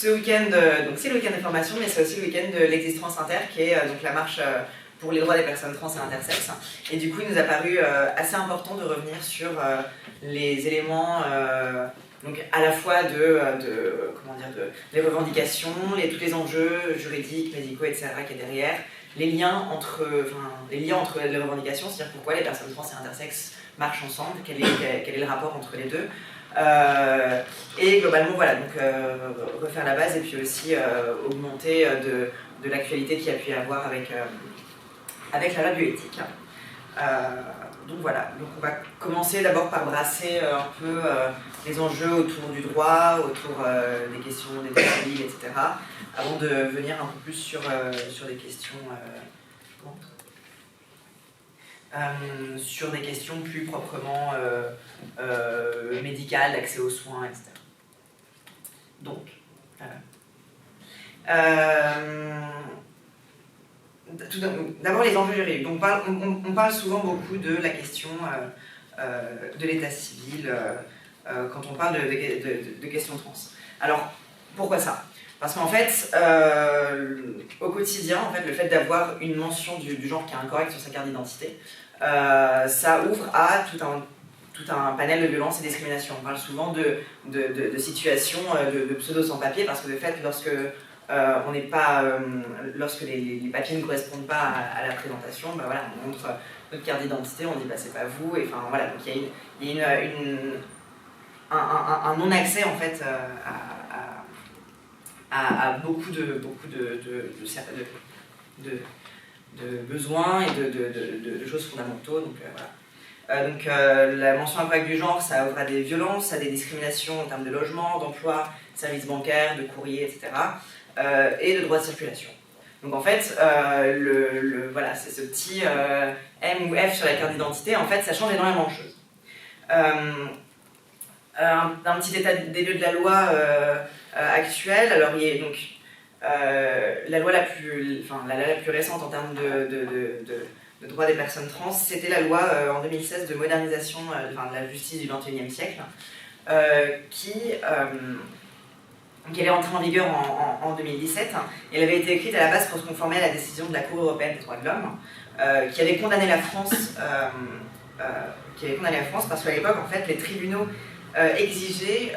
ce week-end, donc c'est le week-end de formation, mais c'est aussi le week-end de l'Existence Inter, qui est donc la marche pour les droits des personnes trans et intersexes. Et du coup, il nous a paru assez important de revenir sur les éléments, donc à la fois des revendications, tous les enjeux juridiques, médicaux, etc. qui est derrière, les liens entre les revendications, c'est-à-dire pourquoi les personnes trans et intersexes marchent ensemble, quel est le rapport entre les deux. Et globalement, voilà, donc refaire la base et puis aussi augmenter de l'actualité qu'il y a pu y avoir avec la loi bioéthique. Donc voilà, donc on va commencer d'abord par brasser un peu les enjeux autour du droit, autour des questions d'état civil, etc. Avant de venir un peu plus sur des questions sur des questions plus proprement médicales, d'accès aux soins, etc. Donc, d'abord les enjeux juridiques. Donc, on parle souvent beaucoup de la question de l'état civil quand on parle de questions trans. Alors, pourquoi ça ? Parce qu'en fait, au quotidien, en fait, le fait d'avoir une mention du genre qui est incorrecte sur sa carte d'identité, ça ouvre à tout un panel de violences et discriminations. On parle souvent de situations de pseudo sans-papiers, parce que de fait, lorsque les papiers ne correspondent pas à la présentation, ben voilà, on montre notre carte d'identité, on dit bah c'est pas vous, et enfin voilà, donc il y a un non-accès en fait à beaucoup de besoins et de choses fondamentaux. Donc, voilà. La mention impact du genre, ça ouvre à des violences, à des discriminations en termes de logement, d'emploi, services bancaires, de courrier, etc. Et de droits de circulation. Donc en fait, voilà, c'est ce petit M ou F sur la carte d'identité, en fait, ça change énormément de choses. Un petit état des lieux de la loi actuelle. Alors il y a donc la loi la plus récente en termes de droits des personnes trans, c'était la loi en 2016 de modernisation de la justice du XXIe siècle, elle est entrée en vigueur en 2017, et elle avait été écrite à la base pour se conformer à la décision de la Cour européenne des droits de l'homme, qui avait condamné la France, parce qu'à l'époque, en fait, les tribunaux exigeaient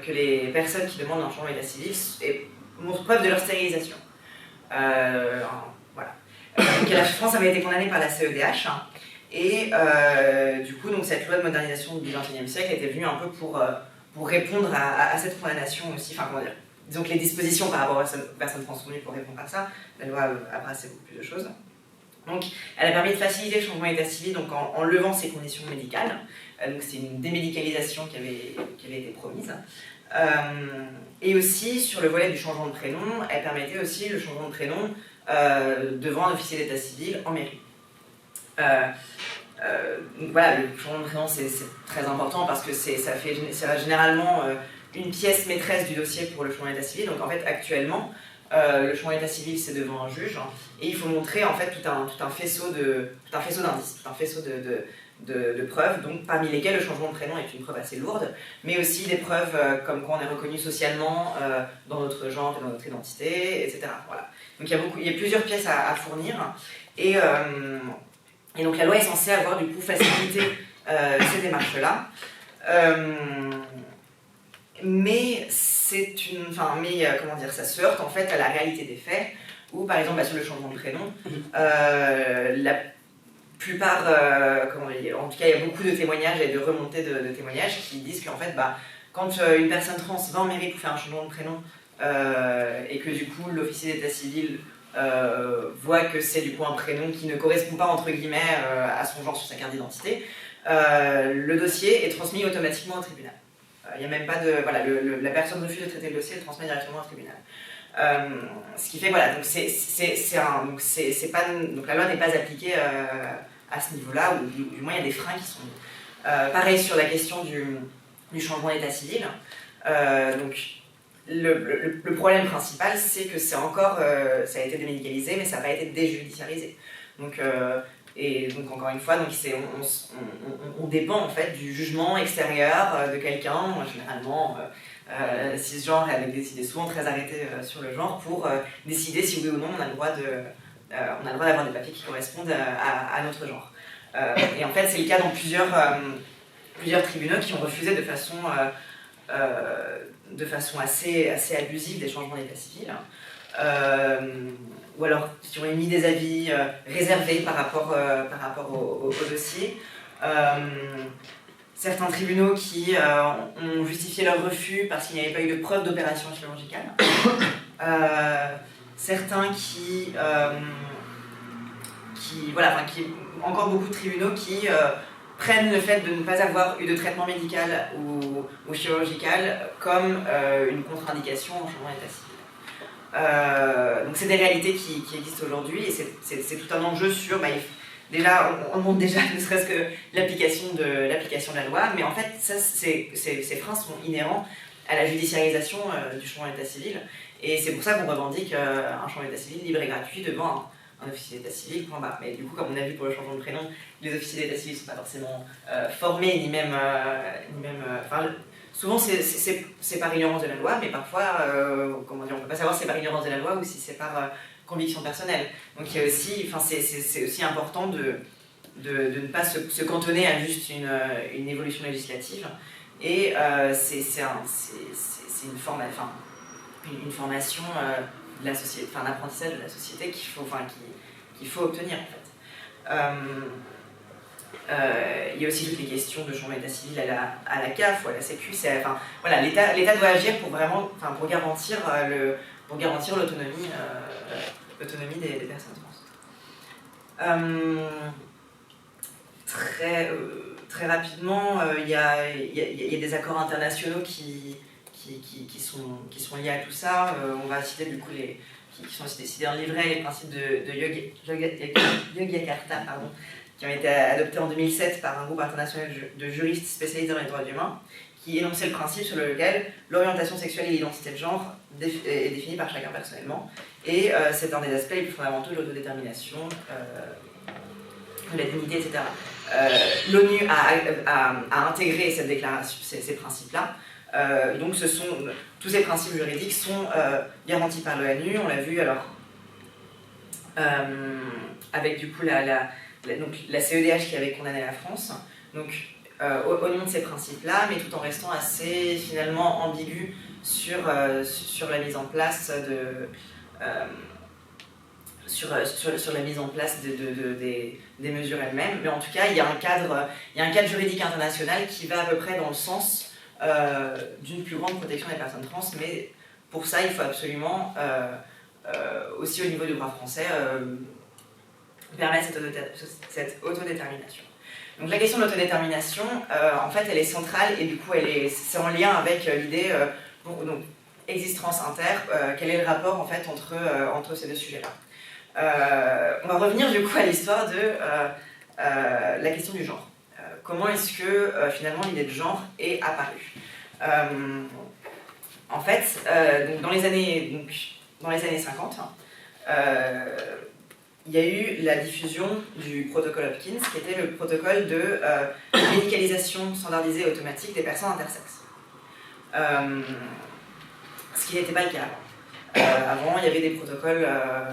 que les personnes qui demandent un changement d'état civil montrent preuve de leur stérilisation. Voilà. Donc, la France avait été condamnée par la CEDH, et du coup, donc, cette loi de modernisation du XXIe siècle était venue un peu pour répondre à cette condamnation aussi, enfin comment dire, disons que les dispositions par rapport aux personnes trans sont venues pour répondre à ça, la loi a brassé beaucoup plus de choses. Donc elle a permis de faciliter le changement d'état civil donc en levant ces conditions médicales, donc c'est une démédicalisation qui avait été promise. Et aussi sur le volet du changement de prénom, elle permettait aussi le changement de prénom devant un officier d'état civil en mairie. Voilà, le changement de prénom c'est très important parce que ça généralement une pièce maîtresse du dossier pour le changement d'état civil. Donc en fait actuellement le changement d'état civil c'est devant un juge et il faut montrer en fait tout un faisceau d'indices, tout un faisceau de preuves, donc parmi lesquelles le changement de prénom est une preuve assez lourde, mais aussi des preuves comme quoi on est reconnu socialement dans notre genre, dans notre identité, etc. Voilà. Donc il y a plusieurs pièces à fournir et donc la loi est censée avoir du coup facilité ces démarches-là. Mais ça se heurte en fait à la réalité des faits, où par exemple sur le changement de prénom, la plupart, en tout cas il y a beaucoup de témoignages et de remontées de témoignages qui disent qu'en fait quand une personne trans va en mairie pour faire un changement de prénom et que du coup l'officier d'état civil voit que c'est du coup un prénom qui ne correspond pas entre guillemets à son genre sur sa carte d'identité, le dossier est transmis automatiquement au tribunal. Il n'y a même pas de... Voilà, la personne refuse de traiter le dossier, elle le transmet directement au tribunal. Ce qui fait, voilà, donc donc la loi n'est pas appliquée à ce niveau-là, ou du moins il y a des freins qui sont pareil sur la question du changement d'état civil. Donc le problème principal, c'est que ça a été démédicalisé, mais ça n'a pas été déjudiciarisé. Et donc encore une fois, on dépend en fait du jugement extérieur de quelqu'un, généralement cisgenres et avec des idées souvent très arrêtées sur le genre pour décider si oui ou non on a le droit d'avoir des papiers qui correspondent à notre genre. Et en fait, c'est le cas dans plusieurs tribunaux qui ont refusé de façon assez abusive des changements d'état civil, ou alors qui ont émis des avis réservés par rapport au dossier. Certains tribunaux qui ont justifié leur refus parce qu'il n'y avait pas eu de preuve d'opération chirurgicale. Certains encore beaucoup de tribunaux qui prennent le fait de ne pas avoir eu de traitement médical ou chirurgical comme une contre-indication au changement d'état civil. Donc c'est des réalités qui existent aujourd'hui et c'est tout un enjeu sur... déjà, on montre déjà ne serait-ce que l'application de la loi, mais en fait, ces freins sont inhérents à la judiciarisation du changement d'état civil. Et c'est pour ça qu'on revendique un changement d'état civil libre et gratuit devant un officier d'état civil, point barre. Mais du coup, comme on a vu pour le changement de prénom, les officiers d'état civil ne sont pas forcément formés, ni même souvent, c'est par ignorance de la loi, mais parfois, on ne peut pas savoir si c'est par ignorance de la loi ou si c'est par conviction personnelle. Donc il y a aussi, c'est aussi important de ne pas se cantonner à juste une évolution législative. Et c'est une formation de la société, un apprentissage de la société qu'il faut obtenir en fait. Il y a aussi toutes les questions de changement d'état civil à la CAF ou à la Sécu. L'État doit agir pour garantir l'autonomie des personnes trans. Très rapidement, il y a des accords internationaux qui sont liés à tout ça. On va citer du coup qui sont décidés dans le livret, les principes de Yogyakarta, qui ont été adoptés en 2007 par un groupe international de juristes spécialisés dans les droits humains, qui énonçait le principe sur lequel l'orientation sexuelle et l'identité de genre est définie par chacun personnellement. Et c'est un des aspects les plus fondamentaux de l'autodétermination, de la dignité, etc. L'ONU a intégré cette déclaration, ces principes-là. Donc tous ces principes juridiques sont garantis par l'ONU. On l'a vu alors avec du coup la CEDH qui avait condamné la France. Donc au nom de ces principes-là, mais tout en restant assez finalement ambigu sur la mise en place sur la mise en place des mesures elles-mêmes. Mais en tout cas, il y a un cadre juridique international qui va à peu près dans le sens d'une plus grande protection des personnes trans, mais pour ça, il faut absolument, aussi au niveau du droit français, permettre cette autodétermination. Donc la question de l'autodétermination, en fait, elle est centrale et du coup, c'est en lien avec l'idée, donc, existence inter, quel est le rapport en fait entre ces deux sujets-là. On va revenir du coup à l'histoire de la question du genre. Comment est-ce que finalement l'idée de genre est apparue? En fait, donc, dans les années 50, il y a eu la diffusion du protocole Hopkins, qui était le protocole de médicalisation standardisée et automatique des personnes intersexes. Ce qui n'était pas le cas avant. Avant, il y avait des protocoles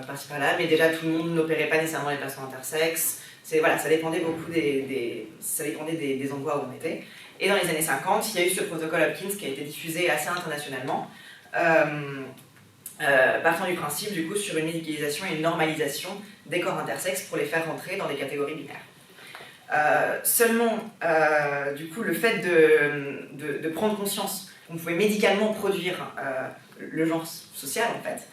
par-ci par-là, mais déjà tout le monde n'opérait pas nécessairement les personnes intersexes. Ça dépendait beaucoup des endroits où on était. Et dans les années 50, il y a eu ce protocole Hopkins qui a été diffusé assez internationalement, partant du principe du coup sur une médicalisation et une normalisation des corps intersexes pour les faire rentrer dans des catégories binaires. Seulement, du coup, le fait de prendre conscience qu'on pouvait médicalement produire le genre social, en fait,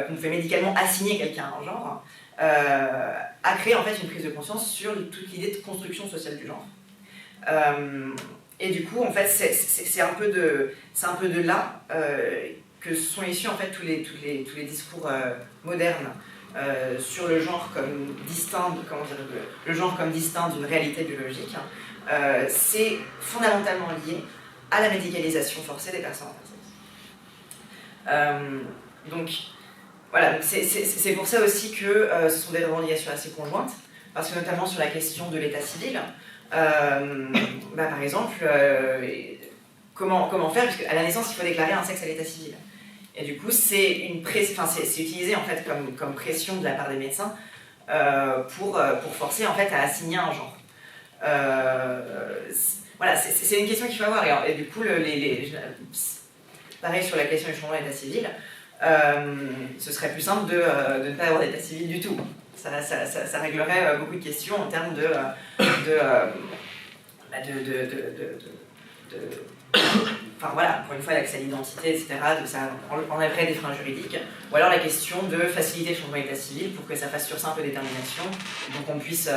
qu'on pouvait médicalement assigner quelqu'un à un genre, a créé en fait une prise de conscience sur toute l'idée de construction sociale du genre. Et du coup, en fait, c'est un peu de là que sont issus en fait tous les discours modernes sur le genre comme distinct, le genre comme distinct d'une réalité biologique. C'est fondamentalement lié à la médicalisation forcée des personnes intersexes. Donc voilà, c'est pour ça aussi que ce sont des revendications assez conjointes, parce que notamment sur la question de l'état civil, par exemple, comment faire, puisque à la naissance, il faut déclarer un sexe à l'état civil. Et du coup, c'est utilisé en fait comme pression de la part des médecins pour forcer en fait à assigner un genre. Voilà, c'est une question qu'il faut avoir. Et du coup, pareil sur la question du changement d'état civil, ce serait plus simple de ne pas avoir d'état civil du tout. Ça réglerait beaucoup de questions en termes enfin voilà, encore une fois, l'accès à l'identité, etc., ça enlèverait des freins juridiques. Ou alors la question de faciliter le changement d'état civil pour que ça fasse sur simple détermination, donc on puisse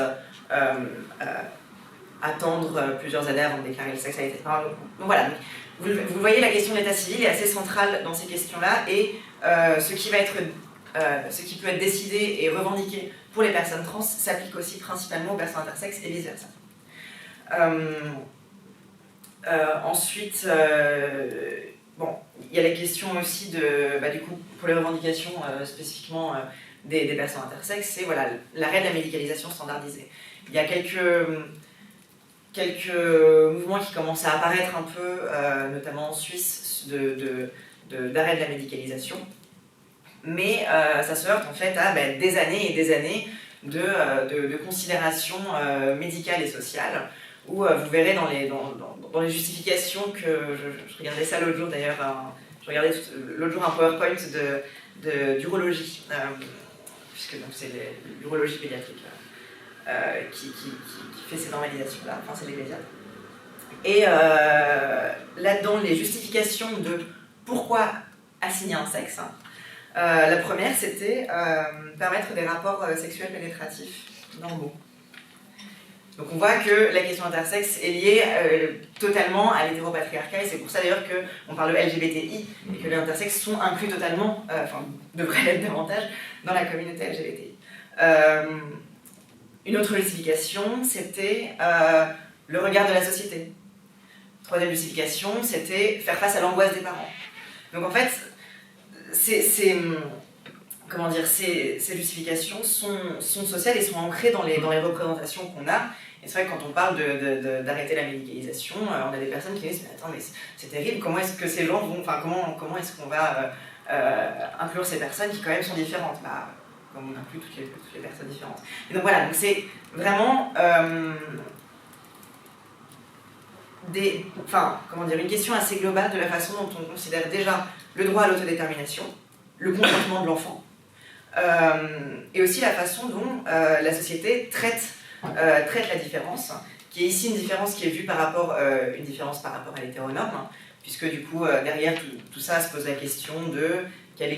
attendre plusieurs années avant de déclarer le sexe à l'état civil. Donc voilà, donc, vous voyez, la question de l'état civil est assez centrale dans ces questions-là, et ce qui peut être décidé et revendiqué pour les personnes trans s'applique aussi principalement aux personnes intersexes et vice-versa. Ensuite, bon, il y a la question aussi du coup, pour les revendications spécifiquement des personnes intersexes, c'est voilà, l'arrêt de la médicalisation standardisée. Il y a quelques mouvements qui commencent à apparaître un peu, notamment en Suisse, d'arrêt de la médicalisation. Mais ça se heurte en fait à des années et des années de considérations médicales et sociales, où vous verrez dans les justifications que je regardais ça l'autre jour d'ailleurs, je regardais l'autre jour un PowerPoint d'urologie, puisque c'est l'urologie pédiatrique qui fait ces normalisations-là, enfin c'est les pédiatres. Et là-dedans, les justifications de pourquoi assigner un sexe, la première c'était permettre des rapports sexuels pénétratifs normaux. Donc on voit que la question intersexe est liée totalement à l'hétéropatriarcat, et c'est pour ça d'ailleurs qu'on parle de LGBTI et que les intersexes sont inclus totalement, enfin devraient l'être davantage, dans la communauté LGBTI. Une autre justification, c'était le regard de la société. Troisième justification, c'était faire face à l'angoisse des parents. Donc en fait, ces justifications sont sociales et sont ancrées dans les représentations qu'on a. Et c'est vrai que quand on parle d'arrêter la médicalisation, on a des personnes qui disent « mais attends, mais c'est terrible, comment est-ce que ces gens vont... Enfin, comment est-ce qu'on va inclure ces personnes qui quand même sont différentes ?» Comme on inclut toutes les personnes différentes. Et donc voilà, donc c'est vraiment une question assez globale de la façon dont on considère déjà le droit à l'autodétermination, le consentement de l'enfant, et aussi la façon dont la société traite la différence, qui est ici une différence qui est vue une différence par rapport à l'hétéronorme, puisque du coup, derrière tout ça se pose la question de quelle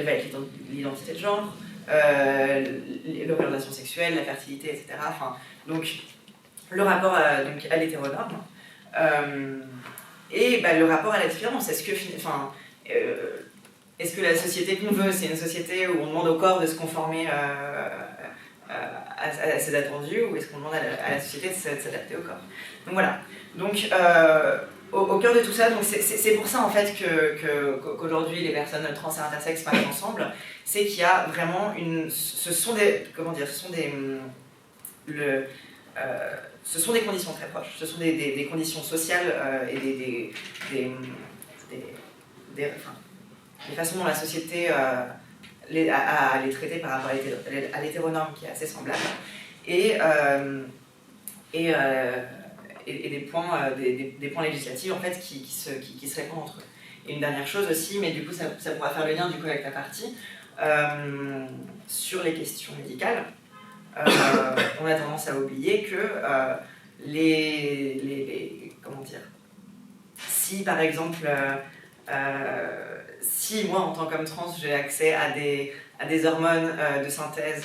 va être l'identité de genre, l'orientation sexuelle, la fertilité, etc. Enfin, donc, le rapport à l'hétéronorme, et le rapport à la différence. Est-ce que la société qu'on veut, c'est une société où on demande au corps de se conformer à ses attendus, ou est-ce qu'on demande à la société de s'adapter au corps? Donc voilà. Donc, au cœur de tout ça, c'est pour ça en fait qu'aujourd'hui les personnes trans et intersexes parlent ensemble, c'est qu'il y a vraiment ce sont des conditions très proches, ce sont des conditions sociales et des façons dont la société a les traiter par rapport à l'hétéronorme qui est assez semblable, et des points législatifs en fait qui se répondent entre eux. Et une dernière chose aussi, mais du coup ça pourra faire le lien du coup avec la partie sur les questions médicales. On a tendance à oublier que si par exemple si moi en tant qu'homme trans j'ai accès à des hormones de synthèse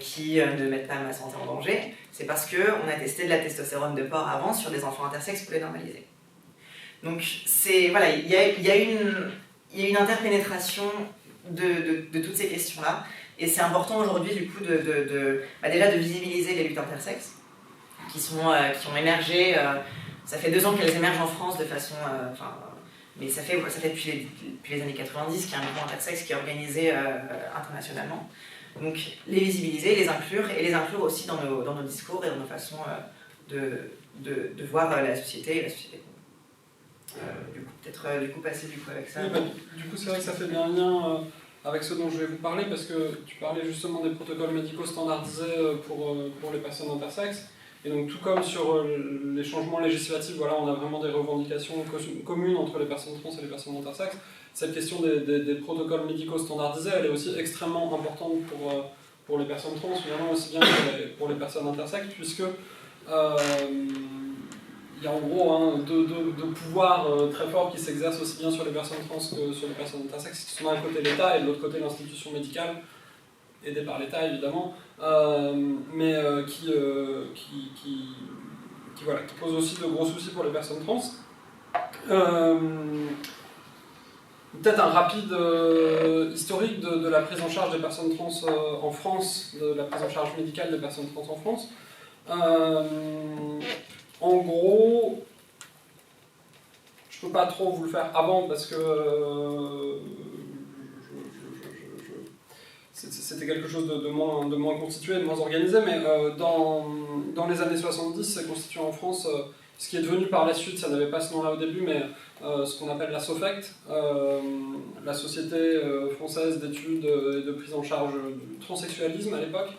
qui ne mettent pas ma santé en danger, c'est parce qu'on a testé de la testostérone de porc avant sur des enfants intersexes pour les normaliser. Donc voilà, il y a une interpénétration de toutes ces questions-là, et c'est important aujourd'hui du coup déjà de visibiliser les luttes intersexes qui ont émergé. Ça fait 2 ans qu'elles émergent en France de façon... mais ça fait depuis les années 90 qu'il y a un mouvement intersexe qui est organisé internationalement. Donc les visibiliser, les inclure aussi dans nos discours et dans nos façons de voir la société et la société. Peut-être du coup passer avec ça. Oui, bah, du coup c'est vrai que ça fait bien un lien avec ce dont je vais vous parler, parce que tu parlais justement des protocoles médicaux standardisés pour les personnes intersexes. Et donc tout comme sur les changements législatifs, voilà, on a vraiment des revendications communes entre les personnes trans et les personnes intersexes. Cette question des protocoles médicaux standardisés, elle est aussi extrêmement importante pour les personnes trans, finalement aussi bien pour les personnes intersexes, puisque il y a en gros deux pouvoirs très forts qui s'exercent aussi bien sur les personnes trans que sur les personnes intersexes, qui sont d'un côté l'État et de l'autre côté l'institution médicale, aidée par l'État évidemment, mais qui pose aussi de gros soucis pour les personnes trans. Peut-être un rapide historique de la prise en charge des personnes trans en France, de la prise en charge médicale des personnes trans en France. En gros, je peux pas trop vous le faire avant parce que c'était quelque chose de moins constitué, de moins organisé, mais dans les années 70, c'est constitué en France, ce qui est devenu par la suite, ça n'avait pas ce nom-là au début, mais ce qu'on appelle la SOFECT, la Société française d'études et de prise en charge du transsexualisme à l'époque,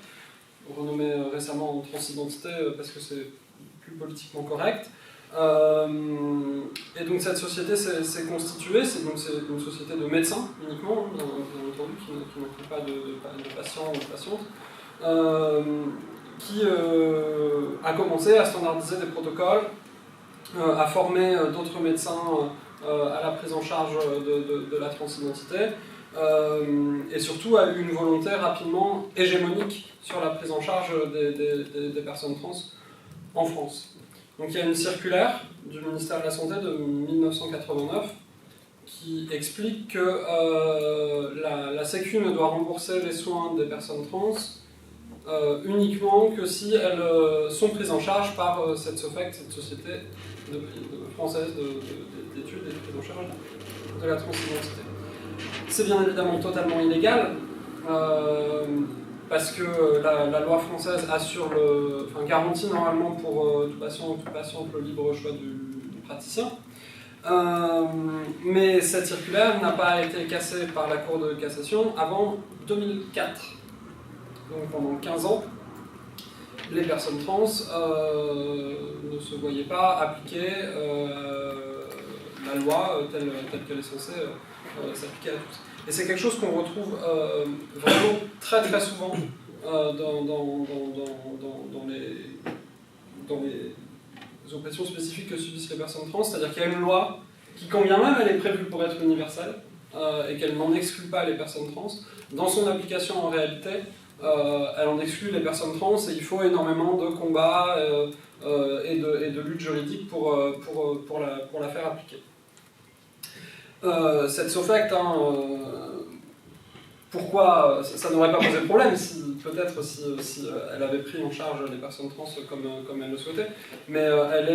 renommée récemment en transidentité parce que c'est plus politiquement correct. Et donc cette société s'est constituée, c'est une société de médecins uniquement, bien entendu, qui n'inclut pas de patients ou de patientes, qui a commencé à standardiser des protocoles, à former d'autres médecins à la prise en charge de la transidentité, et surtout a eu une volonté rapidement hégémonique sur la prise en charge des personnes trans en France. Donc il y a une circulaire du ministère de la Santé de 1989 qui explique que la Sécu ne doit rembourser les soins des personnes trans uniquement que si elles sont prises en charge par cette SOFECT, cette société française d'études et de prise en charge de la transidentité. C'est bien évidemment totalement illégal, parce que la loi française garantit normalement pour tout patient ou toute patiente le libre choix du praticien. Mais cette circulaire n'a pas été cassée par la Cour de cassation avant 2004. Donc pendant 15 ans, les personnes trans ne se voyaient pas appliquer la loi telle qu'elle est censée s'appliquer à tous. Et c'est quelque chose qu'on retrouve vraiment très très souvent dans les oppressions spécifiques que subissent les personnes trans, c'est-à-dire qu'il y a une loi qui, quand bien même elle est prévue pour être universelle, et qu'elle n'en exclut pas les personnes trans, dans son application en réalité, elle en exclut les personnes trans et il faut énormément de combats et de luttes juridiques pour la faire appliquer. Cette SOFECT, pourquoi ça n'aurait pas posé de problème peut-être si elle avait pris en charge les personnes trans comme elle le souhaitait, mais elle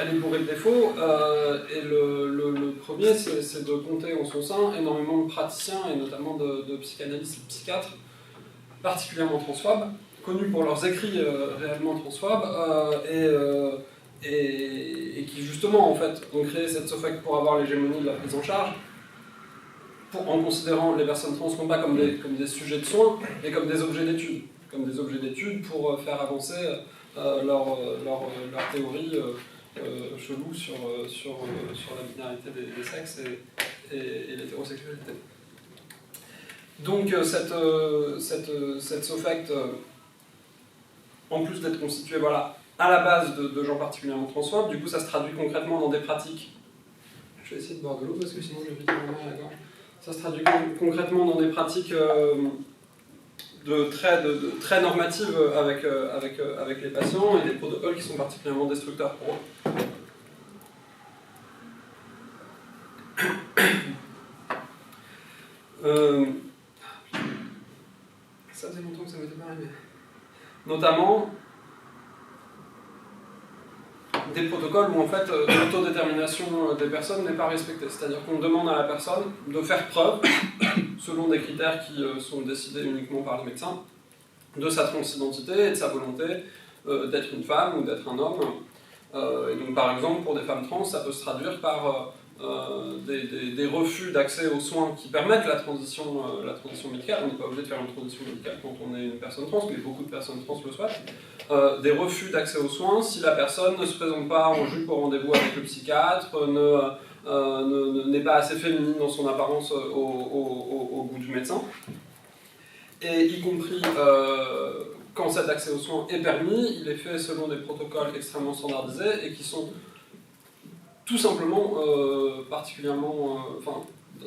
est bourrée de défauts, et le premier c'est de compter en son sein énormément de praticiens et notamment de psychanalystes et de psychiatres particulièrement transphobes, connus pour leurs écrits réellement transphobes, et qui justement en fait ont créé cette SOFECT pour avoir l'hégémonie de la prise en charge, en considérant les personnes trans non pas comme des sujets de soins, mais comme des objets d'études, pour faire avancer leur théorie chelou sur la binarité des sexes et l'hétérosexualité. Donc cette SOFECT, en plus d'être constituée à la base de gens particulièrement transphobes, du coup ça se traduit concrètement dans des pratiques. Je vais essayer de boire de l'eau parce que sinon je vais vite à la gorge. Ça se traduit concrètement dans des pratiques très normatives avec les patients et des protocoles qui sont particulièrement destructeurs pour eux. Ça faisait longtemps que ça m'était pas arrivé. Notamment des protocoles où en fait l'autodétermination des personnes n'est pas respectée. C'est-à-dire qu'on demande à la personne de faire preuve, selon des critères qui sont décidés uniquement par les médecins, de sa transidentité et de sa volonté d'être une femme ou d'être un homme, Et donc par exemple pour des femmes trans, ça peut se traduire par des refus d'accès aux soins qui permettent la transition médicale. On n'est pas obligé de faire une transition médicale quand on est une personne trans, mais beaucoup de personnes trans le souhaitent. Des refus d'accès aux soins si la personne ne se présente pas en jupe au rendez-vous avec le psychiatre, n'est pas assez féminine dans son apparence au goût du médecin, et y compris quand cet accès aux soins est permis, il est fait selon des protocoles extrêmement standardisés et qui sont tout simplement particulièrement,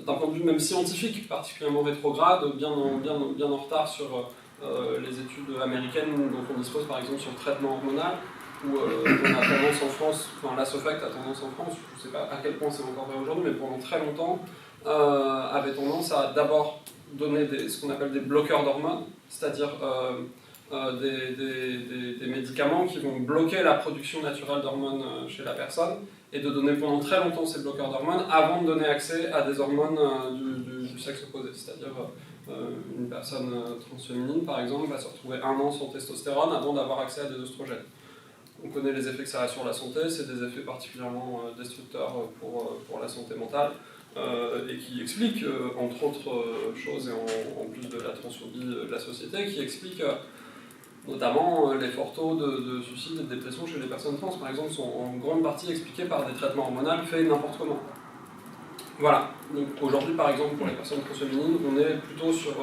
d'un point de vue même scientifique, particulièrement rétrograde, bien en retard sur les études américaines dont on dispose par exemple sur le traitement hormonal, où on a tendance en France, la SOFACT a tendance en France, je ne sais pas à quel point c'est encore vrai aujourd'hui, mais pendant très longtemps, avait tendance à d'abord donner ce qu'on appelle des bloqueurs d'hormones, c'est-à-dire des médicaments qui vont bloquer la production naturelle d'hormones chez la personne, et de donner pendant très longtemps ces bloqueurs d'hormones avant de donner accès à des hormones du sexe opposé. C'est-à-dire une personne transféminine, par exemple, va se retrouver 1 an sans testostérone avant d'avoir accès à des oestrogènes. On connaît les effets que ça a sur la santé, c'est des effets particulièrement destructeurs pour la santé mentale, et qui expliquent, entre autres choses, et en plus de la transphobie de la société, qui expliquent notamment les forts taux de suicide et de dépression chez les personnes trans, par exemple, sont en grande partie expliqués par des traitements hormonaux faits n'importe comment. Voilà. Donc aujourd'hui, par exemple, pour les personnes transféminines, on est plutôt sur...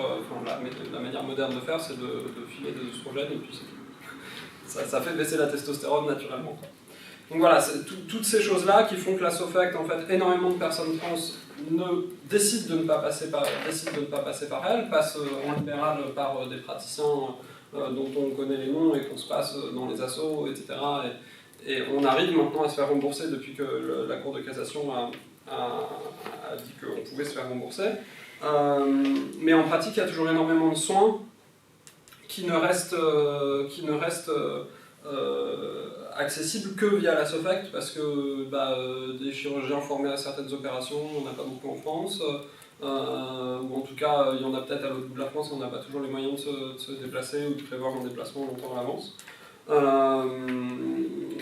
la manière moderne de faire, c'est de filer des oestrogènes, et puis c'est tout. Ça fait baisser la testostérone naturellement, quoi. Donc voilà, c'est toutes ces choses-là qui font que la SOFACT, en fait, énormément de personnes trans décident de ne pas passer par elle, passent en libéral par des praticiens dont on connaît les noms et qu'on se passe dans les assos, etc. Et on arrive maintenant à se faire rembourser depuis que la Cour de cassation a dit qu'on pouvait se faire rembourser. Mais en pratique, il y a toujours énormément de soins qui ne restent accessibles que via la SOFACT, parce que des chirurgiens formés à certaines opérations, on n'a pas beaucoup en France. Ou en tout cas, il y en a peut-être à l'autre bout de la France, on n'a pas toujours les moyens de se déplacer ou de prévoir un déplacement longtemps à l'avance.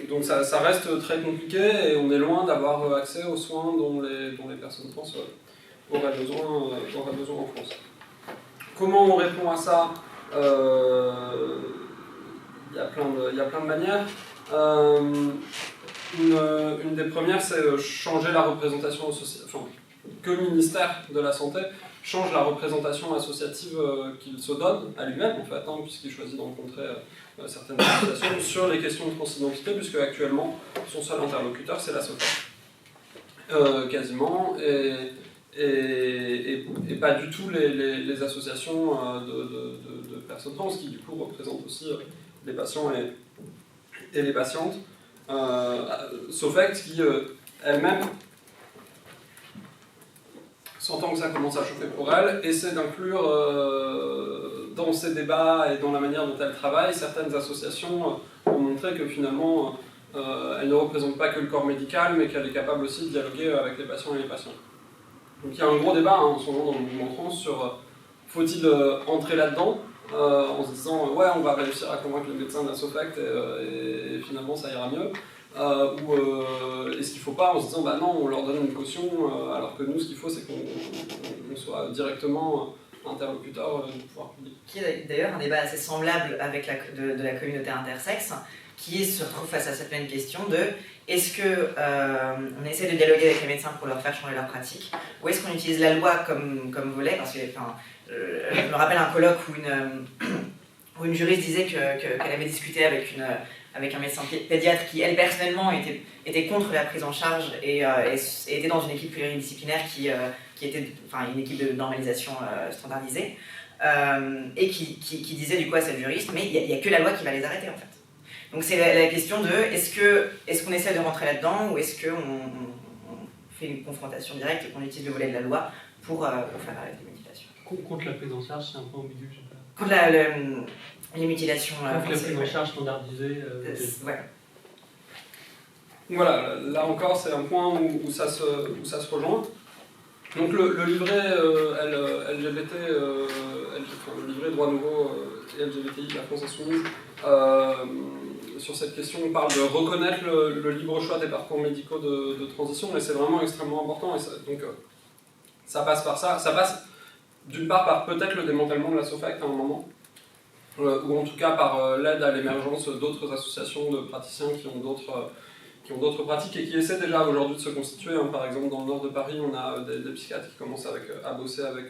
Donc ça reste très compliqué et on est loin d'avoir accès aux soins dont les personnes trans auraient besoin en France. Comment on répond à ça? Il y a plein de manières. Une des premières, c'est changer la représentation associative. Que le ministère de la Santé change la représentation associative qu'il se donne à lui-même, en fait, puisqu'il choisit de rencontrer certaines associations sur les questions de transidentité, puisque actuellement, son seul interlocuteur, c'est la SOFACT. Quasiment, et pas du tout les associations de personnes trans, qui du coup représentent aussi les patients et les patientes. SOFACT qui, elle-même, sentant que ça commence à chauffer pour elle, essaie d'inclure dans ses débats et dans la manière dont elle travaille, certaines associations pour montrer que finalement, elle ne représente pas que le corps médical, mais qu'elle est capable aussi de dialoguer avec les patients et les patientes. Donc il y a un gros débat en ce moment dans le mouvement trans sur faut-il entrer là-dedans en se disant ouais, on va réussir à convaincre les médecins de la SOFACT et finalement ça ira mieux. Ou est-ce qu'il ne faut pas en se disant bah non, on leur donne une caution alors que nous ce qu'il faut c'est qu'on soit directement interlocuteur du pouvoir public. Qui est d'ailleurs un débat assez semblable avec de la communauté intersexe qui se retrouve face à cette même question de est-ce qu'on essaie de dialoguer avec les médecins pour leur faire changer leur pratique ou est-ce qu'on utilise la loi comme volet parce que je me rappelle un colloque où une juriste disait qu'elle avait discuté avec un médecin pédiatre qui, elle, personnellement, était contre la prise en charge et était dans une équipe pluridisciplinaire qui était une équipe de normalisation standardisée, et qui disait du coup à cette juriste, mais il n'y a que la loi qui va les arrêter, en fait. Donc c'est la question de, est-ce qu'on essaie de rentrer là-dedans, ou est-ce qu'on fait une confrontation directe et qu'on utilise le volet de la loi pour faire arrêter les mutilations. Contre la prise en charge, c'est un peu ambigu, je sais pas. Contre les mutilations... Contre la prise en charge standardisée. Ouais. Voilà, là encore, c'est un point où ça se rejoint. Donc le livret LGBT, le livret Droit Nouveau et LGBTI de la France Insoumise sur cette question, on parle de reconnaître le libre choix des parcours médicaux de transition, et c'est vraiment extrêmement important. Et donc, ça passe par ça. Ça passe d'une part par peut-être le démantèlement de la SOFACT à un moment, ou en tout cas par l'aide à l'émergence d'autres associations de praticiens qui ont d'autres pratiques et qui essaient déjà aujourd'hui de se constituer. Hein. Par exemple, dans le nord de Paris, on a des psychiatres qui commencent à bosser avec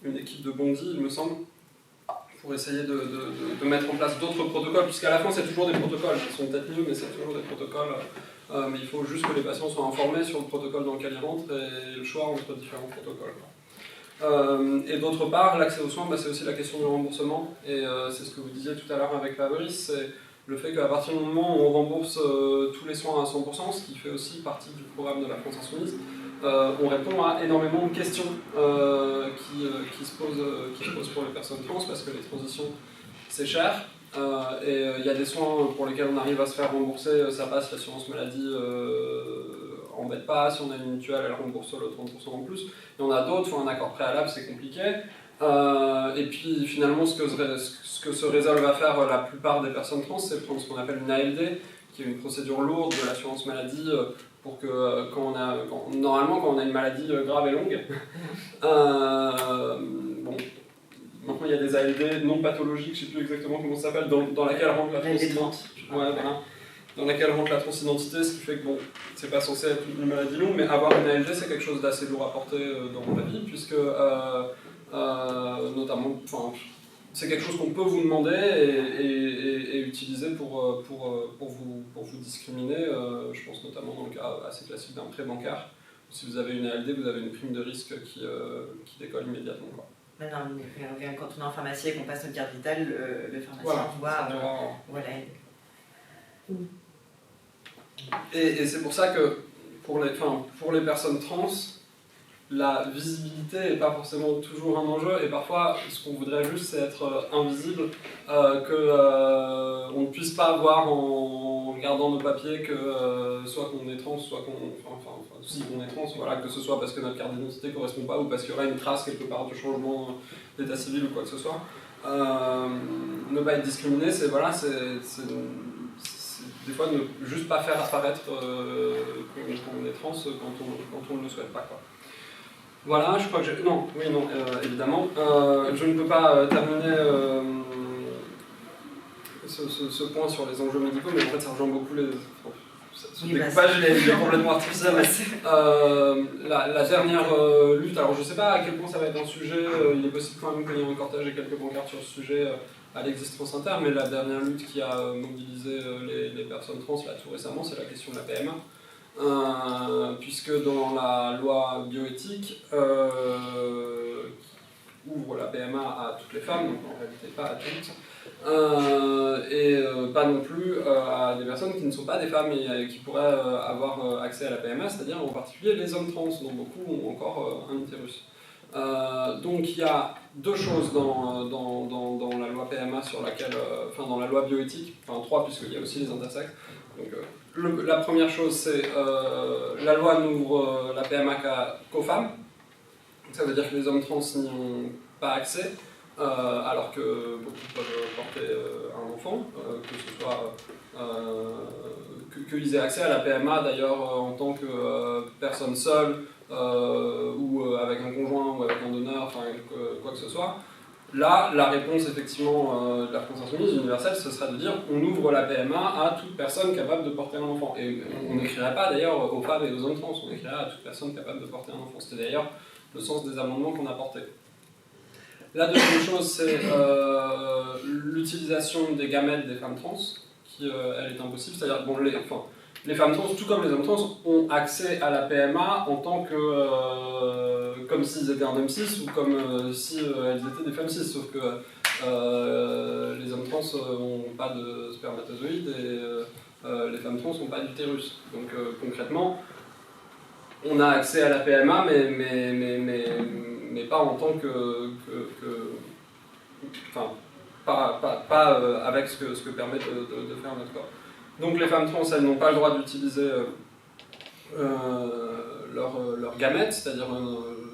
une équipe de Bondy, il me semble, pour essayer de mettre en place d'autres protocoles, puisqu'à la fin c'est toujours des protocoles, ils sont peut-être mieux, mais c'est toujours des protocoles, mais il faut juste que les patients soient informés sur le protocole dans lequel ils rentrent et le choix entre différents protocoles. Et d'autre part, l'accès aux soins, c'est aussi la question du remboursement, et c'est ce que vous disiez tout à l'heure avec Fabrice, c'est le fait qu'à partir du moment où on rembourse tous les soins à 100%, ce qui fait aussi partie du programme de la France Insoumise, on répond à énormément de questions qui se posent pour les personnes trans, parce que les transitions, c'est cher, et il y a des soins pour lesquels on arrive à se faire rembourser, ça passe, l'assurance maladie embête pas, si on a une mutuelle, elle rembourse le 30% en plus, et on a d'autres, il faut un accord préalable, c'est compliqué. Et puis finalement, ce que se résolvent à faire la plupart des personnes trans, c'est prendre ce qu'on appelle une ALD, qui est une procédure lourde de l'assurance maladie, pour que normalement quand on a une maladie grave et longue, bon, maintenant il y a des ALD non pathologiques, je ne sais plus exactement comment ça s'appelle, dans laquelle rentre la transidentité. Ouais, voilà. Dans laquelle rentre la transidentité, ce qui fait que bon, c'est pas censé être une maladie longue, mais avoir une ALD c'est quelque chose d'assez lourd à porter dans la vie, puisque notamment, c'est quelque chose qu'on peut vous demander et utiliser pour vous discriminer. Je pense notamment dans le cas assez classique d'un prêt bancaire. Si vous avez une ALD, vous avez une prime de risque qui décolle immédiatement, quoi. Maintenant, quand on est en pharmacie et qu'on passe notre carte vitale, le pharmacien voit l'ALD. Et c'est pour ça que pour les personnes trans, la visibilité n'est pas forcément toujours un enjeu, et parfois ce qu'on voudrait juste c'est être invisible, qu'on ne puisse pas voir en regardant nos papiers que soit qu'on est trans, soit si on est trans, voilà, que ce soit parce que notre carte d'identité ne correspond pas ou parce qu'il y aura une trace quelque part de changement d'état civil ou quoi que ce soit. Ne pas être discriminé, c'est des fois ne juste pas faire apparaître qu'on est trans quand on ne le souhaite pas, quoi. Voilà, je crois que j'ai... Non, évidemment. Je ne peux pas terminer ce point sur les enjeux médicaux, mais en fait ça rejoint beaucoup les... Ce découpage, il est complètement artificiel. La dernière lutte, alors je ne sais pas à quel point ça va être un sujet, il est possible quand même qu'il y ait un cortège et quelques pancartes sur ce sujet à l'Existence Inter, mais la dernière lutte qui a mobilisé les personnes trans là tout récemment, c'est la question de la PMA. Puisque dans la loi bioéthique, qui ouvre la PMA à toutes les femmes, donc en réalité pas à toutes, et pas non plus à des personnes qui ne sont pas des femmes et qui pourraient avoir accès à la PMA, c'est-à-dire en particulier les hommes trans, dont beaucoup ont encore un utérus. Donc il y a deux choses dans la loi PMA sur laquelle, dans la loi bioéthique, trois puisqu'il y a aussi les intersexes. Donc, la première chose, c'est la loi n'ouvre la PMA qu'aux femmes. Ça veut dire que les hommes trans n'y ont pas accès, alors que beaucoup peuvent porter un enfant, que ce soit qu'ils aient accès à la PMA d'ailleurs en tant que personne seule, ou avec un conjoint ou avec un donneur, quoi que ce soit. Là, la réponse effectivement de la France Insoumise universelle, ce serait de dire on ouvre la PMA à toute personne capable de porter un enfant. Et on n'écrirait pas d'ailleurs aux femmes et aux hommes trans, on écrirait à toute personne capable de porter un enfant. C'était d'ailleurs le sens des amendements qu'on a portés. La deuxième chose, c'est l'utilisation des gamètes des femmes trans, qui elle est impossible. C'est-à-dire bon, les femmes trans, tout comme les hommes trans, ont accès à la PMA en tant que comme s'ils étaient un homme cis ou comme si elles étaient des femmes cis, sauf que les hommes trans n'ont pas de spermatozoïdes et les femmes trans n'ont pas d'utérus. Donc concrètement, on a accès à la PMA, mais pas en tant pas avec ce que permet de faire notre corps. Donc les femmes trans, elles n'ont pas le droit d'utiliser leurs gamètes, c'est-à-dire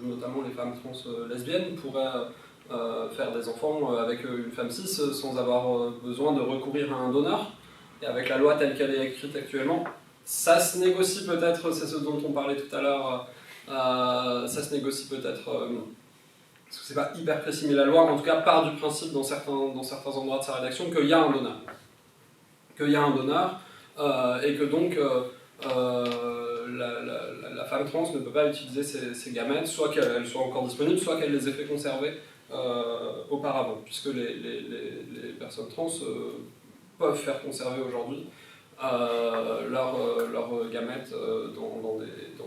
notamment les femmes trans lesbiennes pourraient faire des enfants avec une femme cis sans avoir besoin de recourir à un donneur. et avec la loi telle qu'elle est écrite actuellement, ça se négocie peut-être, c'est ce dont on parlait tout à l'heure, ça se négocie peut-être, parce que c'est pas hyper précis, mais la loi en tout cas part du principe dans certains endroits de sa rédaction qu'il y a un donneur. Et que donc la femme trans ne peut pas utiliser ses gamètes, soit qu'elles soient encore disponibles, soit qu'elle les ait fait conserver auparavant, puisque les personnes trans peuvent faire conserver aujourd'hui leurs gamètes dans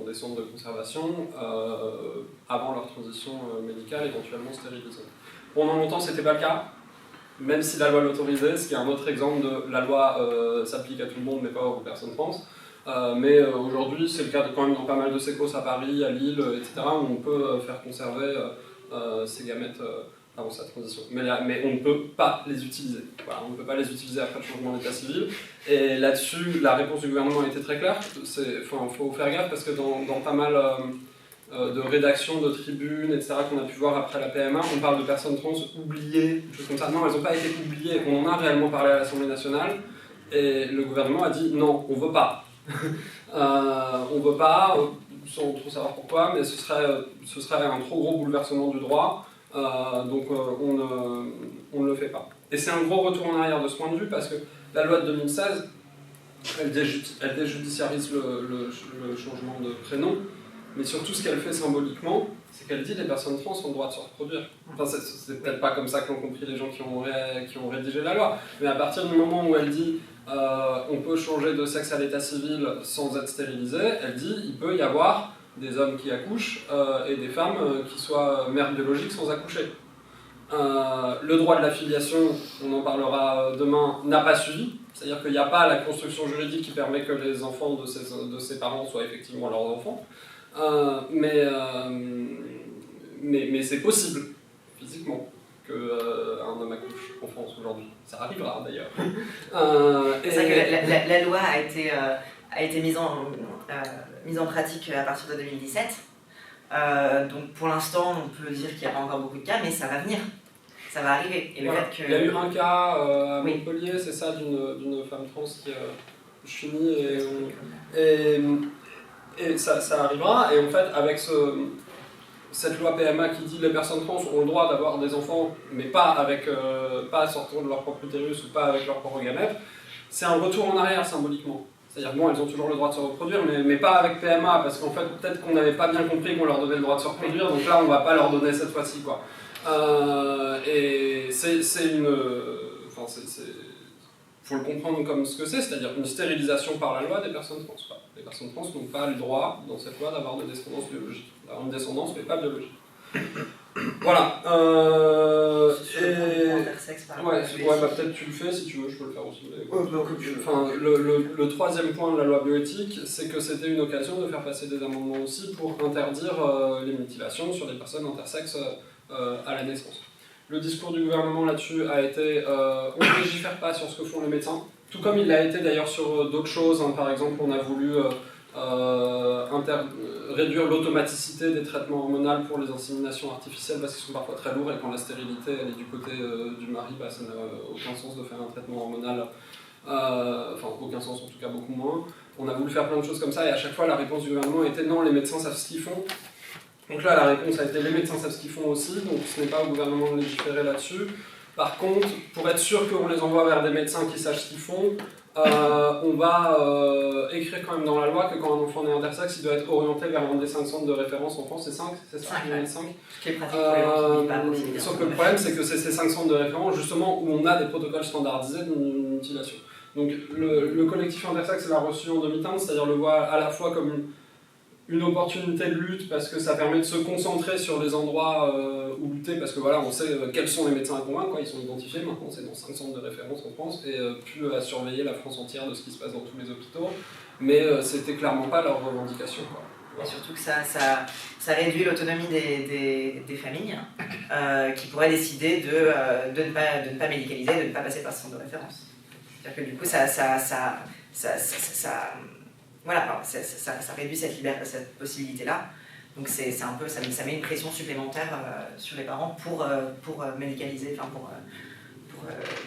des centres de conservation avant leur transition médicale, éventuellement stérilisée. Pendant longtemps, ce n'était pas le cas, même si la loi l'autorisait, ce qui est un autre exemple de la loi s'applique à tout le monde, mais pas aux personnes trans. Mais aujourd'hui, c'est le cas quand même dans pas mal de sécos à Paris, à Lille, etc., où on peut faire conserver ces gamètes avant sa transition. Mais on ne peut pas les utiliser. Voilà, on ne peut pas les utiliser après le changement d'état civil. Et là-dessus, la réponse du gouvernement a été très claire. Il faut faire gaffe parce que dans pas mal de rédactions, de tribunes, etc., qu'on a pu voir après la PMA, on parle de personnes trans oubliées, des choses comme ça. Non, elles n'ont pas été oubliées. On en a réellement parlé à l'Assemblée nationale. Et le gouvernement a dit non, on ne veut pas. On ne veut pas, sans trop savoir pourquoi, mais ce serait un trop gros bouleversement du droit. Donc on ne le fait pas. Et c'est un gros retour en arrière de ce point de vue parce que la loi de 2016, elle déjudiciarise le changement de prénom, mais surtout ce qu'elle fait symboliquement, c'est qu'elle dit que les personnes trans ont le droit de se reproduire. Enfin, c'est peut-être pas comme ça qu'ont compris les gens qui ont rédigé la loi, mais à partir du moment où elle dit on peut changer de sexe à l'état civil sans être stérilisé, elle dit il peut y avoir des hommes qui accouchent et des femmes qui soient mères biologiques sans accoucher. Le droit de la filiation, on en parlera demain, n'a pas suivi. C'est-à-dire qu'il n'y a pas la construction juridique qui permet que les enfants de ces parents soient effectivement leurs enfants. Mais c'est possible, physiquement, qu'un homme accouche en France aujourd'hui. Ça arrivera d'ailleurs. C'est vrai que la loi a été mise en pratique à partir de 2017. Donc pour l'instant, on peut dire qu'il n'y a pas encore beaucoup de cas, mais ça va venir. Ça va arriver. Et voilà. Il y a eu un cas à Montpellier, c'est ça, d'une femme trans qui chimie et ça arrivera. Et en fait, avec cette loi PMA qui dit que les personnes trans ont le droit d'avoir des enfants, mais pas sortant de leur propre utérus ou pas avec leur propre gamète, c'est un retour en arrière symboliquement. C'est-à-dire que bon, elles ont toujours le droit de se reproduire, mais pas avec PMA, parce qu'en fait, peut-être qu'on n'avait pas bien compris qu'on leur donnait le droit de se reproduire, donc là, on ne va pas leur donner cette fois-ci, quoi. Et faut le comprendre comme ce que c'est-à-dire une stérilisation par la loi des personnes trans. Les personnes trans n'ont pas le droit, dans cette loi, d'avoir de descendance biologique. D'avoir une descendance, mais pas biologique. Voilà. Peut-être tu le fais, si tu veux, je peux le faire aussi. Le troisième point de la loi bioéthique, c'est que c'était une occasion de faire passer des amendements aussi pour interdire les mutilations sur les personnes intersexes à la naissance. Le discours du gouvernement là-dessus a été on ne légifère pas sur ce que font les médecins, tout comme il l'a été d'ailleurs sur d'autres choses. Par exemple, on a voulu réduire l'automaticité des traitements hormonaux pour les inséminations artificielles parce qu'ils sont parfois très lourds et quand la stérilité elle est du côté du mari, ça n'a aucun sens de faire un traitement hormonal, aucun sens en tout cas beaucoup moins. On a voulu faire plein de choses comme ça et à chaque fois la réponse du gouvernement était non, les médecins savent ce qu'ils font. Donc là la réponse a été les médecins savent ce qu'ils font aussi, donc ce n'est pas au gouvernement de légiférer là-dessus. Par contre, pour être sûr qu'on les envoie vers des médecins qui sachent ce qu'ils font, on va écrire quand même dans la loi que quand un enfant naît intersexe, il doit être orienté vers un des 5 centres de référence en France, c'est 5, c'est ça? 5. Ce qui est pratique pour les gens qui vivent pas possible. Sauf que le problème, c'est que c'est ces 5 centres de référence justement où on a des protocoles standardisés de mutilation. Donc le collectif intersexe l'a reçu en demi-teinte, c'est-à-dire le voit à la fois comme une opportunité de lutte parce que ça permet de se concentrer sur les endroits où lutter, parce que voilà, on sait quels sont les médecins à convaincre, ils sont identifiés, maintenant c'est dans 5 centres de référence en France, et plus à surveiller la France entière de ce qui se passe dans tous les hôpitaux, mais c'était clairement pas leur revendication. Et surtout que ça réduit l'autonomie des familles qui pourraient décider de ne pas médicaliser, de ne pas passer par ce centre de référence. C'est-à-dire que du coup, ça réduit cette possibilité-là. Donc c'est un peu, ça met une pression supplémentaire sur les parents pour médicaliser, pour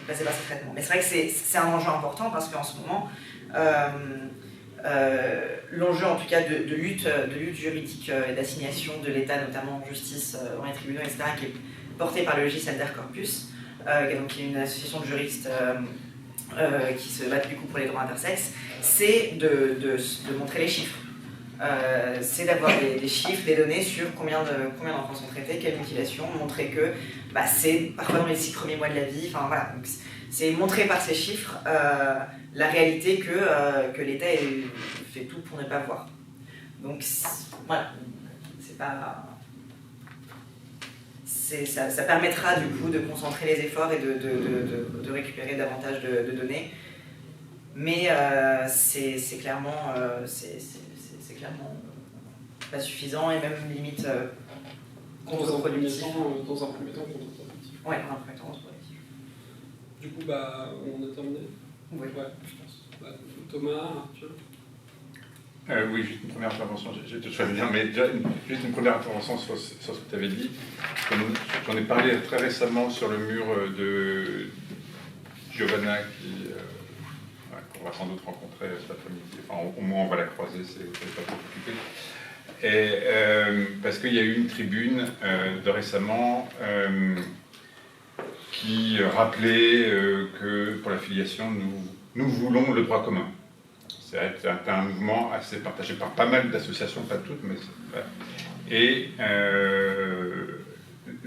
passer par ces traitements. Mais c'est vrai que c'est un enjeu important parce qu'en ce moment, l'enjeu en tout cas de lutte juridique et d'assignation de l'État, notamment en justice, dans les tribunaux, etc., qui est porté par le Legisender Corpus, qui est une association de juristes qui se battent du coup pour les droits intersexes, c'est de montrer les chiffres. C'est d'avoir des chiffres, des données sur combien d'enfants sont traités, quelles mutilations, montrer que c'est parfois dans les 6 premiers mois de la vie, enfin voilà. Donc, c'est montrer par ces chiffres la réalité que l'État fait tout pour ne pas voir. Donc voilà, c'est pas... Ça permettra du coup de concentrer les efforts et de récupérer davantage de données. Mais c'est clairement, c'est clairement pas suffisant et même limite contre-productif. Dans un premier temps, contre-productif. Ouais, dans un premier temps, contre-productif. Du coup, on a terminé. Oui. Ouais, je pense. Thomas, Arthur. Oui, juste une première intervention, j'ai tout choisi bien, mais déjà, juste une première intervention sur ce que tu avais dit. J'en ai parlé très récemment sur le mur de Giovanna, qu'on va sans doute rencontrer cet après-midi. Enfin, au moins, on va la croiser, c'est pas trop occupé. Et, parce qu'il y a eu une tribune de récemment qui rappelait que pour la filiation, nous voulons le droit commun. C'est un mouvement assez partagé par pas mal d'associations, pas toutes, mais voilà. Et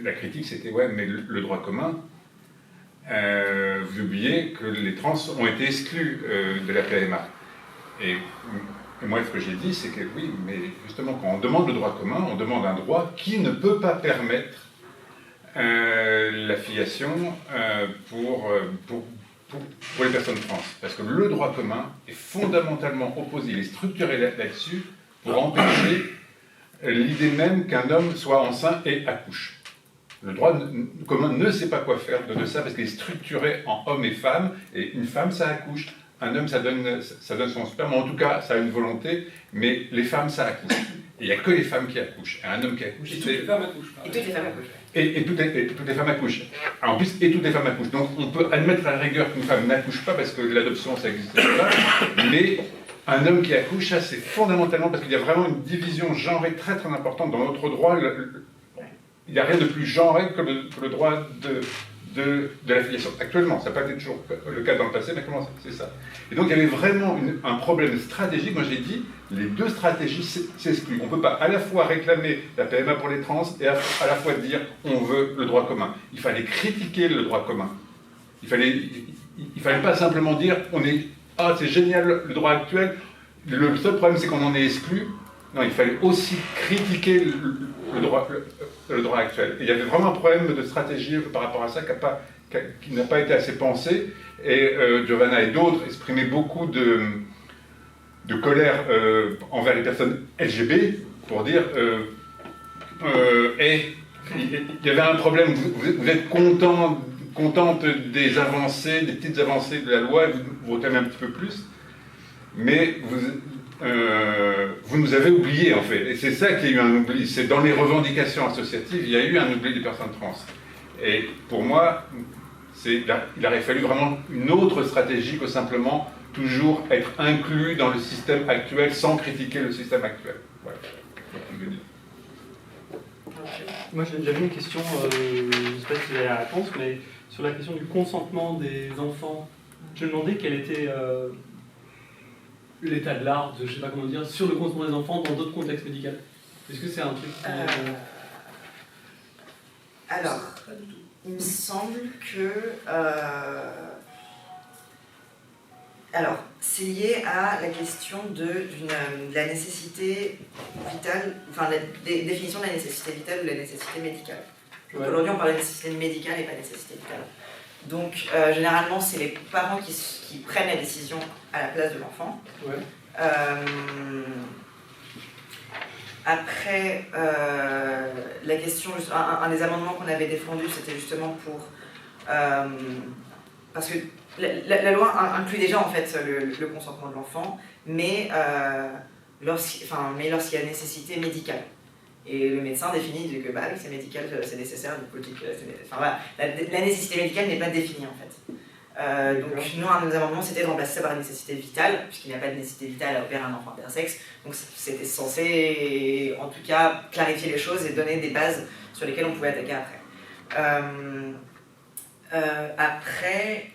la critique, c'était ouais, mais le droit commun, vous oubliez que les trans ont été exclus de la PMA. Et moi, ce que j'ai dit, c'est que oui, mais justement, quand on demande le droit commun, on demande un droit qui ne peut pas permettre la filiation pour les personnes trans. Parce que le droit commun est fondamentalement opposé, il est structuré là-dessus pour empêcher l'idée même qu'un homme soit enceint et accouche. Le droit commun ne sait pas quoi faire de ça parce qu'il est structuré en homme et femme, et une femme ça accouche, un homme ça donne son sperme, en tout cas ça a une volonté, mais les femmes ça accouche. Et il n'y a que les femmes qui accouchent. Et un homme qui accouche, et toutes les femmes accouchent. Et toutes les femmes accouchent. Et toutes les femmes accouchent. En plus, et toutes les femmes accouchent. Donc on peut admettre à la rigueur qu'une femme n'accouche pas parce que l'adoption ça existe pas, mais un homme qui accouche, ça c'est fondamentalement parce qu'il y a vraiment une division genrée très très importante dans notre droit. Il n'y a rien de plus genré que le droit de la filiation. Actuellement, ça n'a pas été toujours le cas dans le passé, mais comment c'est ça? Et donc il y avait vraiment un problème stratégique. Moi j'ai dit, les deux stratégies s'excluent. On ne peut pas à la fois réclamer la PMA pour les trans et à la fois dire on veut le droit commun. Il fallait critiquer le droit commun. Il fallait pas simplement dire c'est génial le droit actuel, le seul problème c'est qu'on en est exclu. Non, il fallait aussi critiquer le droit actuel. Et il y avait vraiment un problème de stratégie par rapport à ça qui n'a pas été assez pensé. Et Giovanna et d'autres exprimaient beaucoup de colère envers les personnes LGBT pour dire il y avait un problème, vous êtes contente des avancées, des petites avancées de la loi, vous votez un petit peu plus, mais vous nous avez oubliés en fait, et c'est ça qu'il y a eu un oubli, c'est dans les revendications associatives, il y a eu un oubli des personnes trans. Et pour moi, il aurait fallu vraiment une autre stratégie que simplement toujours être inclus dans le système actuel sans critiquer le système actuel. Voilà. Moi j'avais une question, je ne sais pas si vous avez la réponse, mais sur la question du consentement des enfants, je me demandais quel était l'état de l'art, je ne sais pas comment dire, sur le consentement des enfants dans d'autres contextes médicaux. Est-ce que c'est un truc qui... Alors, il me semble que... Alors, c'est lié à la question de la nécessité vitale, enfin la définition de la nécessité vitale ou de la nécessité médicale. Ouais. Aujourd'hui, on parle de nécessité médicale et pas de nécessité vitale. Donc, généralement, c'est les parents qui prennent la décision à la place de l'enfant. Ouais. Après, la question, un des amendements qu'on avait défendu, c'était justement pour... parce que la loi inclut déjà en fait le consentement de l'enfant, mais lorsqu'il y a nécessité médicale. Et le médecin définit que bah, oui, c'est médical, c'est nécessaire, du politique, enfin voilà, la nécessité médicale n'est pas définie en fait. Donc nous, un de nos amendements, c'était de remplacer ça par une nécessité vitale, puisqu'il n'y a pas de nécessité vitale à opérer un enfant intersexe. Donc c'était censé, en tout cas, clarifier les choses et donner des bases sur lesquelles on pouvait attaquer après. Après,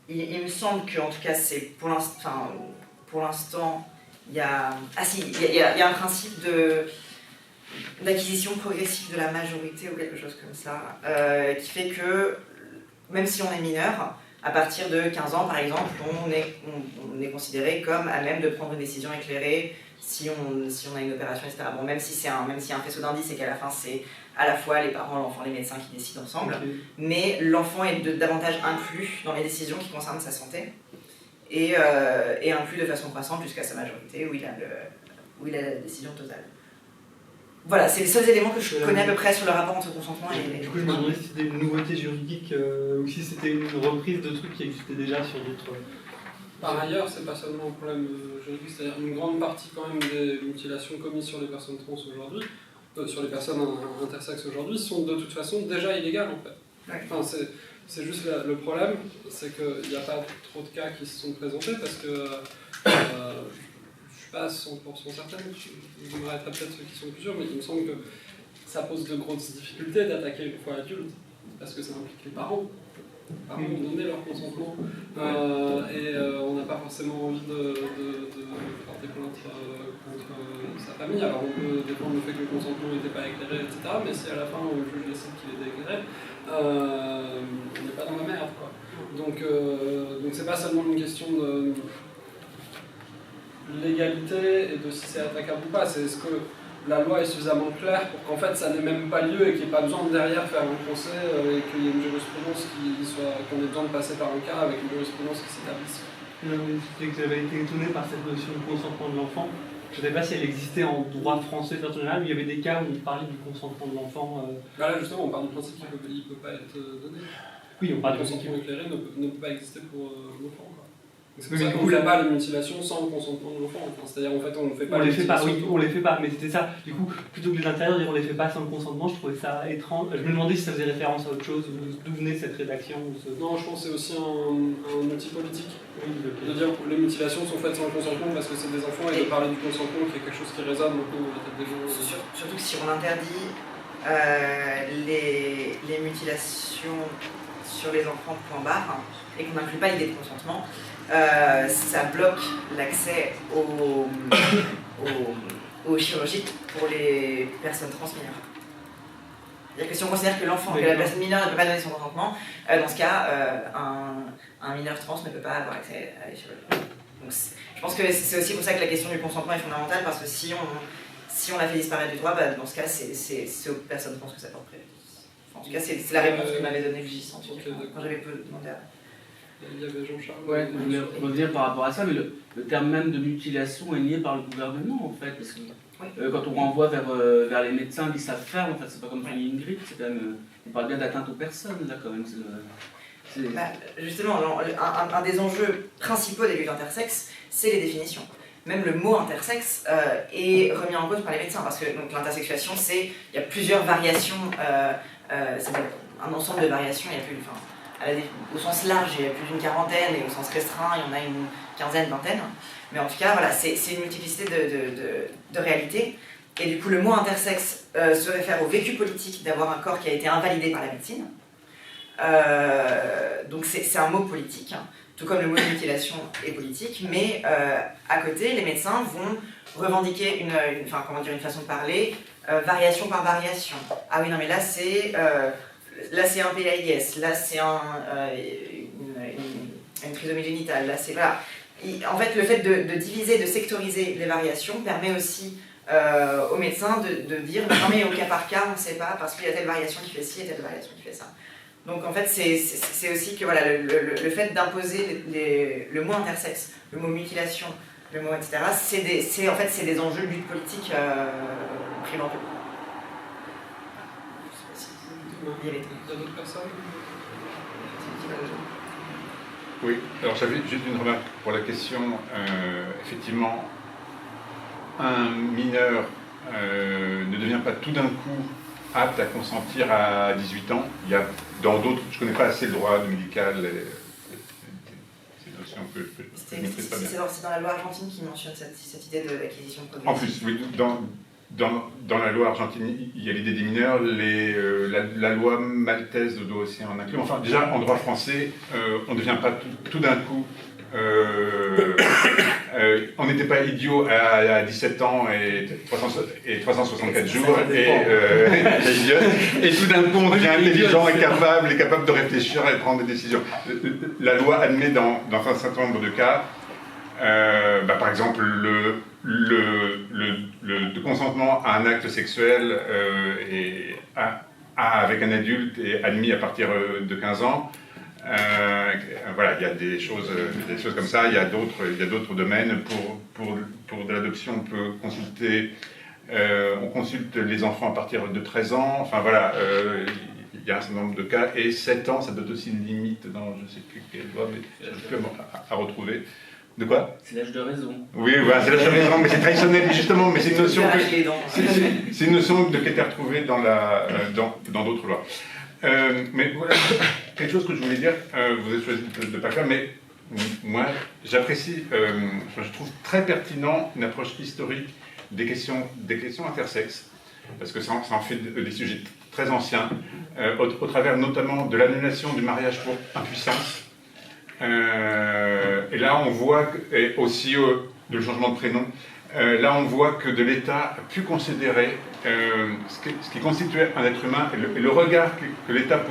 il me semble qu'en tout cas, c'est pour l'instant, il y a un principe d'acquisition progressive de la majorité ou quelque chose comme ça, qui fait que même si on est mineur, à partir de 15 ans par exemple, on est considéré comme à même de prendre une décision éclairée si on a une opération, etc. Bon, même s'il y a un faisceau d'indices et qu'à la fin c'est à la fois les parents, l'enfant, les médecins qui décident ensemble, mais l'enfant est davantage inclus dans les décisions qui concernent sa santé et inclus de façon croissante jusqu'à sa majorité où il a la décision totale. Voilà, c'est les seuls éléments que je connais à peu près sur le rapport entre consentement et... Du coup, je me demandais si c'était une nouveauté juridique ou si c'était une reprise de trucs qui existaient déjà sur d'autres... Par ailleurs, c'est pas seulement un problème juridique, c'est-à-dire une grande partie quand même des mutilations commises sur les personnes trans aujourd'hui, sur les personnes intersexes aujourd'hui, sont de toute façon déjà illégales en fait. Ouais. Enfin, c'est juste le problème, c'est qu'il n'y a pas trop de cas qui se sont présentés parce que je suis pas 100% certaine, je me m'arrêterai peut-être ceux qui sont plus sûrs, mais il me semble que ça pose de grosses difficultés d'attaquer une fois adulte, parce que ça implique les parents. Les parents ont donné leur consentement, et on n'a pas forcément envie de porter plainte contre sa famille. Alors on peut défendre le fait que le consentement n'était pas éclairé, etc., mais si à la fin le juge décide qu'il était éclairé, on n'est pas dans la merde, quoi. Donc c'est pas seulement une question de l'égalité et de si c'est attaquable ou pas, c'est est-ce que la loi est suffisamment claire pour qu'en fait ça n'ait même pas lieu et qu'il n'y ait pas besoin de derrière faire un procès et qu'il y ait une jurisprudence qu'on ait besoin de passer par un cas avec une jurisprudence qui s'établisse. Non, mais c'était que j'avais été étonné par cette notion de consentement de l'enfant. Je ne savais pas si elle existait en droit français de façon générale, mais il y avait des cas où on parlait du consentement de l'enfant. Là justement, on parle du principe qu'il ne peut pas être donné. Oui, on parle du consentement éclairé ne peut pas exister pour l'enfant. C'est pour ça qu'on ne fait pas les mutilations sans le consentement de l'enfant. Enfin, c'est-à-dire en fait on ne fait pas on les fait pas, oui, on les fait pas, mais c'était ça. Du coup, plutôt que les intérieurs dire on les fait pas sans le consentement, je trouvais ça étrange. Je me demandais si ça faisait référence à autre chose, d'où venait cette rédaction. Non, je pense que c'est aussi un outil politique. Oui, de dire que les mutilations sont faites sans le consentement parce que c'est des enfants et de parler du consentement qui est quelque chose qui résonne un peu dans la tête des gens. Surtout que si on interdit les mutilations sur les enfants point barre et qu'on n'inclut pas l'idée de consentement, ça bloque l'accès aux chirurgies pour les personnes trans mineures. C'est-à-dire que si on considère que la personne mineure ne peut pas donner son consentement, dans ce cas, un mineur trans ne peut pas avoir accès à les chirurgies. Donc, je pense que c'est aussi pour ça que la question du consentement est fondamentale, parce que si on la fait disparaître du droit, dans ce cas, c'est aux personnes trans que ça porte préjudice. En tout cas, c'est la réponse que m'avait donnée le Gis quand j'avais demandé à... Il y avait Jean-Charles. Ouais, je voulais revenir par rapport à ça, mais le terme même de mutilation est nié par le gouvernement en fait. Parce que, quand on renvoie vers les médecins qui savent faire, en fait, c'est pas comme Fanny Ingrid, c'est quand même. On parle bien d'atteinte aux personnes là quand même. Justement, un des enjeux principaux des luttes intersexes, c'est les définitions. Même le mot intersexe est remis en cause par les médecins, parce que l'intersexuation, il y a plusieurs variations, c'est un ensemble de variations, il y a plus, au sens large, il y a plus d'une quarantaine, et au sens restreint, il y en a une quinzaine, vingtaine. Mais en tout cas, voilà, c'est une multiplicité de réalités. Et du coup, le mot intersexe se réfère au vécu politique d'avoir un corps qui a été invalidé par la médecine. Donc c'est un mot politique, tout comme le mot mutilation est politique, mais à côté, les médecins vont revendiquer une façon de parler, variation par variation. Ah oui, non, mais là c'est un PAIS, là c'est une trisomie génitale, là c'est... Voilà. En fait, le fait de diviser, de sectoriser les variations permet aussi aux médecins de dire non mais au cas par cas, on ne sait pas, parce qu'il y a telle variation qui fait ci et telle variation qui fait ça. Donc en fait, c'est aussi que voilà, le fait d'imposer le mot intersexe, le mot mutilation, le mot etc., c'est des enjeux de lutte politique primordiaux. Il y a d'autres personnes? Oui, alors j'avais juste une remarque pour la question. Effectivement, un mineur ne devient pas tout d'un coup apte à consentir à 18 ans. Il y a dans d'autres, je ne connais pas assez le droit médical, ces notions que je ne maîtrise pas bien. C'est dans la loi argentine qui mentionne cette idée de l'acquisition progressive. En plus, oui, dans la loi argentine, il y a l'idée des mineurs, la loi maltaise doit aussi en inclure. Enfin, déjà, en droit français, on ne devient pas tout d'un coup... on n'était pas idiot à 17 ans et 364 jours, et tout d'un coup on devient intelligent et capable de réfléchir et de prendre des décisions. La loi admet dans un certain nombre de cas, par exemple, le consentement à un acte sexuel avec un adulte est admis à partir de 15 ans. Voilà, il y a des choses comme ça. Il y a d'autres domaines. Pour de l'adoption, on peut consulter. On consulte les enfants à partir de 13 ans. Enfin voilà, il y a un certain nombre de cas. Et 7 ans, ça donne aussi une limite dans je ne sais plus quelle loi, mais je peux à retrouver. De quoi? C'est l'âge de raison. Oui, voilà, c'est l'âge de raison, mais c'est traditionnel justement. Mais c'est une notion c'est une notion qui a été retrouvée dans d'autres lois. Mais voilà, quelque chose que je voulais dire, vous avez choisi de ne pas faire, mais moi j'apprécie, je trouve très pertinent une approche historique des questions intersexes, parce que ça en fait des sujets très anciens, au travers notamment de l'annulation du mariage pour impuissance. Et là on voit, et aussi le changement de prénom, là on voit que de l'État a pu considérer ce qui constituait un être humain et le regard que l'État pouvait